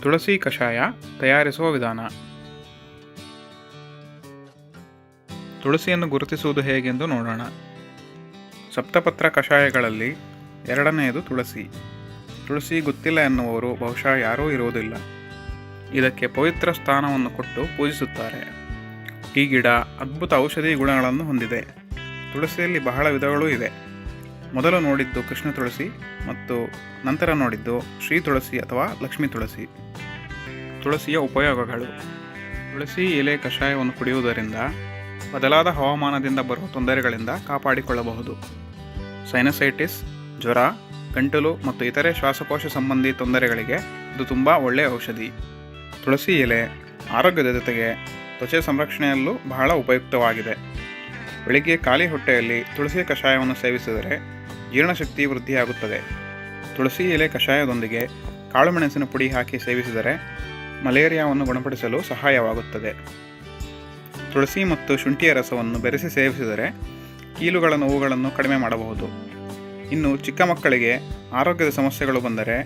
ತುಳಸಿ ಕಷಾಯ ತಯಾರಿಸುವ ವಿಧಾನ. ತುಳಸಿಯನ್ನು ಗುರುತಿಸುವುದು ಹೇಗೆಂದು ನೋಡೋಣ. ಸಪ್ತಪತ್ರ ಕಷಾಯಗಳಲ್ಲಿ ಎರಡನೆಯದು ತುಳಸಿ. ತುಳಸಿ ಗೊತ್ತಿಲ್ಲ ಎನ್ನುವವರು ಬಹುಶಃ ಯಾರೂ ಇರುವುದಿಲ್ಲ. ಇದಕ್ಕೆ ಪವಿತ್ರ ಸ್ಥಾನವನ್ನು ಕೊಟ್ಟು ಪೂಜಿಸುತ್ತಾರೆ. ಈ ಗಿಡ ಅದ್ಭುತ ಔಷಧಿ ಗುಣಗಳನ್ನು ಹೊಂದಿದೆ. ತುಳಸಿಯಲ್ಲಿ ಬಹಳ ವಿಧಗಳೂ ಇದೆ. ಮೊದಲು ನೋಡಿದ್ದು ಕೃಷ್ಣ ತುಳಸಿ ಮತ್ತು ನಂತರ ನೋಡಿದ್ದು ಶ್ರೀ ತುಳಸಿ ಅಥವಾ ಲಕ್ಷ್ಮೀ ತುಳಸಿ. ತುಳಸಿಯ ಉಪಯೋಗಗಳು. ತುಳಸಿ ಎಲೆ ಕಷಾಯವನ್ನು ಕುಡಿಯುವುದರಿಂದ ಬದಲಾದ ಹವಾಮಾನದಿಂದ ಬರುವ ತೊಂದರೆಗಳಿಂದ ಕಾಪಾಡಿಕೊಳ್ಳಬಹುದು. ಸೈನಸೈಟಿಸ್, ಜ್ವರ, ಗಂಟಲು ಮತ್ತು ಇತರೆ ಶ್ವಾಸಕೋಶ ಸಂಬಂಧಿ ತೊಂದರೆಗಳಿಗೆ ಇದು ತುಂಬ ಒಳ್ಳೆಯ ಔಷಧಿ. ತುಳಸಿ ಎಲೆ ಆರೋಗ್ಯದ ಜೊತೆಗೆ ತ್ವಚೆ ಸಂರಕ್ಷಣೆಯಲ್ಲೂ ಬಹಳ ಉಪಯುಕ್ತವಾಗಿದೆ. ಬೆಳಿಗ್ಗೆ ಖಾಲಿ ಹೊಟ್ಟೆಯಲ್ಲಿ ತುಳಸಿ ಕಷಾಯವನ್ನು ಸೇವಿಸಿದರೆ ಜೀರ್ಣಶಕ್ತಿ ವೃದ್ಧಿಯಾಗುತ್ತದೆ. ತುಳಸಿ ಎಲೆ ಕಷಾಯದೊಂದಿಗೆ ಕಾಳುಮೆಣಸಿನ ಪುಡಿ ಹಾಕಿ ಸೇವಿಸಿದರೆ ಮಲೇರಿಯಾವನ್ನು ಗುಣಪಡಿಸಲು ಸಹಾಯವಾಗುತ್ತದೆ. ತುಳಸಿ ಮತ್ತು ಶುಂಠಿಯ ರಸವನ್ನು ಬೆರೆಸಿ ಸೇವಿಸಿದರೆ ಕೀಲುಗಳ ನೋವುಗಳನ್ನು ಕಡಿಮೆ ಮಾಡಬಹುದು. ಇನ್ನು ಚಿಕ್ಕ ಮಕ್ಕಳಿಗೆ ಆರೋಗ್ಯದ ಸಮಸ್ಯೆಗಳು ಬಂದರೆ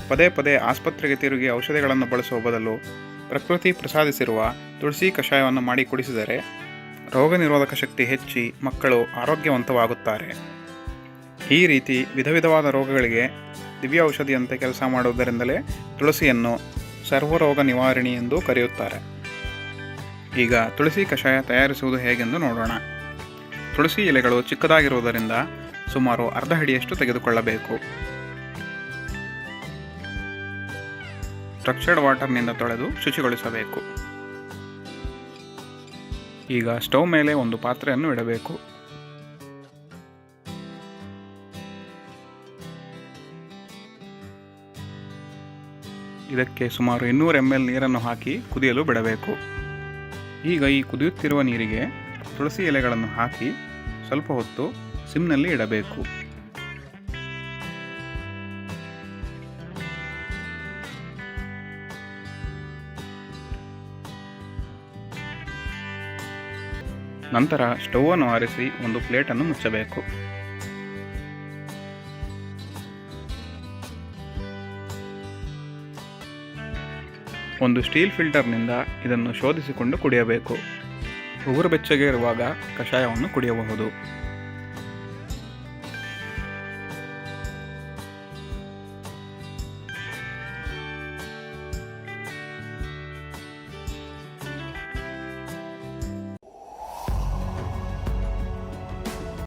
ಪದೇ ಪದೇ ಆಸ್ಪತ್ರೆಗೆ ತಿರುಗಿ ಔಷಧಿಗಳನ್ನು ಬಳಸುವ ಬದಲು ಪ್ರಕೃತಿ ಪ್ರಸಾದಿಸಿರುವ ತುಳಸಿ ಕಷಾಯವನ್ನು ಮಾಡಿ ಕುಡಿಸಿದರೆ ರೋಗ ನಿರೋಧಕ ಶಕ್ತಿ ಹೆಚ್ಚಿ ಮಕ್ಕಳು ಆರೋಗ್ಯವಂತವಾಗುತ್ತಾರೆ. ಈ ರೀತಿ ವಿಧ ವಿಧವಾದ ರೋಗಗಳಿಗೆ ದಿವ್ಯ ಔಷಧಿಯಂತೆ ಕೆಲಸ ಮಾಡುವುದರಿಂದಲೇ ತುಳಸಿಯನ್ನು ಸರ್ವರೋಗ ನಿವಾರಣಿ ಎಂದು ಕರೆಯುತ್ತಾರೆ. ಈಗ ತುಳಸಿ ಕಷಾಯ ತಯಾರಿಸುವುದು ಹೇಗೆಂದು ನೋಡೋಣ. ತುಳಸಿ ಎಲೆಗಳು ಚಿಕ್ಕದಾಗಿರುವುದರಿಂದ ಸುಮಾರು ಅರ್ಧ ಹಿಡಿಯಷ್ಟು ತೆಗೆದುಕೊಳ್ಳಬೇಕು. ಸ್ಟ್ರಕ್ಚರ್ಡ್ ವಾಟರ್ನಿಂದ ತೊಳೆದು ಶುಚಿಗೊಳಿಸಬೇಕು. ಈಗ ಸ್ಟವ್ ಮೇಲೆ ಒಂದು ಪಾತ್ರೆಯನ್ನು ಇಡಬೇಕು. ಇದಕ್ಕೆ ಸುಮಾರು 200 ml ನೀರನ್ನು ಹಾಕಿ ಕುದಿಯಲು ಬಿಡಬೇಕು. ಈಗ ಈ ಕುದಿಯುತ್ತಿರುವ ನೀರಿಗೆ ತುಳಸಿ ಎಲೆಗಳನ್ನು ಹಾಕಿ ಸ್ವಲ್ಪ ಹೊತ್ತು ಸಿಮ್ನಲ್ಲಿ ಇಡಬೇಕು. ನಂತರ ಸ್ಟೌವನ್ನು ಆರಿಸಿ ಒಂದು ಪ್ಲೇಟನ್ನು ಮುಚ್ಚಬೇಕು. ಒಂದು ಸ್ಟೀಲ್ ಫಿಲ್ಟರ್ನಿಂದ ಇದನ್ನು ಶೋಧಿಸಿಕೊಂಡು ಕುಡಿಯಬೇಕು. ಉಗುರು ಬೆಚ್ಚಗೆ ಇರುವಾಗ ಕಷಾಯವನ್ನು ಕುಡಿಯಬಹುದು.